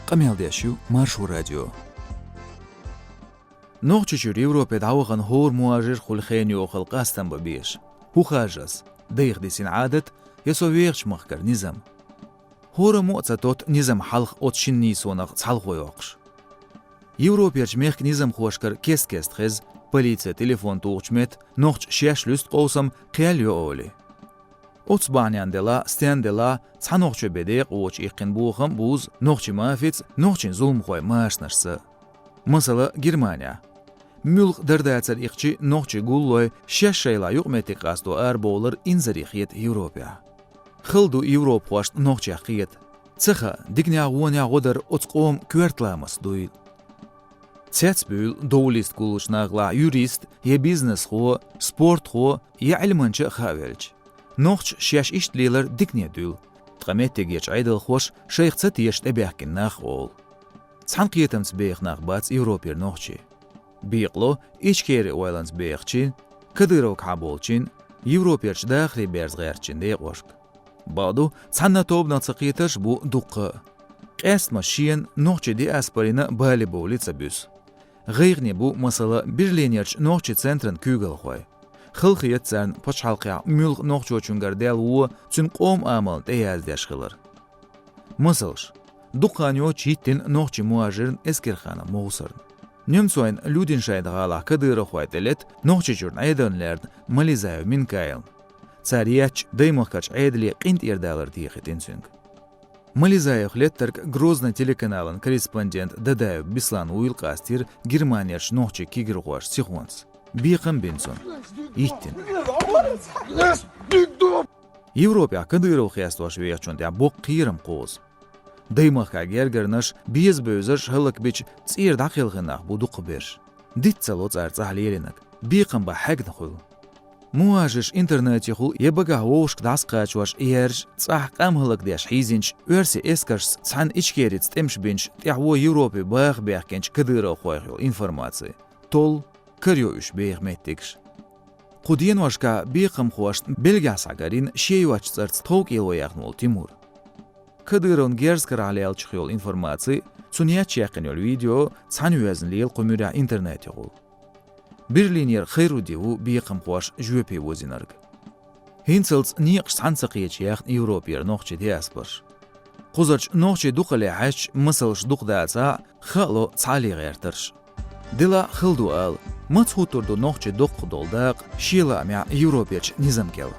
قميلداشيو مارشو راديو نوخشجور يوروبيد عوغن هور مواجر خلخينيو خلق أستن ببيش هو خاجس ديخ دي سين عادت يسويغش مخكر نظام هور مؤتساتوت نظام حلق أتشني سونغ تحلقو يوقش يوروبيرج ميخ نظام خوشكر كيست خز полиция телефон туучмет нохч шеш люст qousam qiyal оли отсбанян дела стен дела цанохче бедеq уч иқин буухам буз нохчи мафиц нохчин зулм хой машнарсы мысалы Германия мюлх дердацер иқчи нохчи гуллой шеш шейла юқмети қасту арболар инзарихиет Европа хылду Европ хошт нохчи ақиет цеха дигня воня годар отсқом квертламас дуй Цецбюл доулист кулушнагла юрист я бизнес хо спорт хо я علمانچ خاولج نوخش شيش اشتليلر ديكني دول تقمت تجيش عيدل خوش شيخ تيش تبيحكن ناخ اول تحنقيتم تبيخ ناخ بات يوروبير نوخشي بيقلو ايش كيري اويلانز بيخشين كديروك حابولچين يوروبيرش داخلي بيرز غيرچين دي قوشك بعدو تحنا توبنا تسقيتش بو دوق قاست ماشين نوخشي دي اسبرينا بالي بولي تسبيس غيرني بو مثلا برلينيرش نوخشي центрن كوغل خوي خلقيت زن پاش حلقه ملق نوخشو چونگر دل و چون قوم عمل تيازدش خلر مثلش دقانيو چيتن نوخشي مواجرن اسكرخانه موسرن نمسوين لودين شايد غالا كدير خويتلت نوخشي جورن ايدنلرد ماليزايو من كايل царياч ديموكاч ايدلي قينت يردالر تيختين سونг Мализаев леттерк Грозный телеканалын корреспондент Дадаев Беслан Уилкастир Германияш нохчи кигиргуаш сихонс. Бихам Бенсон. Иттин. Европа кадыров хястваш вехчонтя бок кирам коз. Даймаха гергернаш биз бözöш хылык бич цир дахилгынах будук берш. Дитцалоц арцахлеленак. Бихам ба хагд хул. مواجش интернете хул ебага оушк дасқачваш ерж цах камхылык деш хизинч өрси эскарс цан ичкерец темшбинч тяво Европе баг бехкенч кадыра хойхил информации тол кырё үш бехметтикш Қудиен вашка бехам хуаш белгасагарин шейвач царц ток илояхнул Тимур кадырон герскар алел чхил информации цуньяч яқинёл видео цан юязнлил қумюря интернете хул Берлинер خيروديو بيقم قواش جوبي وزينرگ. هينسلز نيقش سانسقيش ياخن يوروبير نوخشي دياسبرش. قزرش نوخشي دوخلي عش مسلش دوخ داعسا خالو تعالي غيرترش. دلا خلدو آل متخوتر دو نوخشي دوخ دولداق شيلا مع يوروبيرش نظام كيل.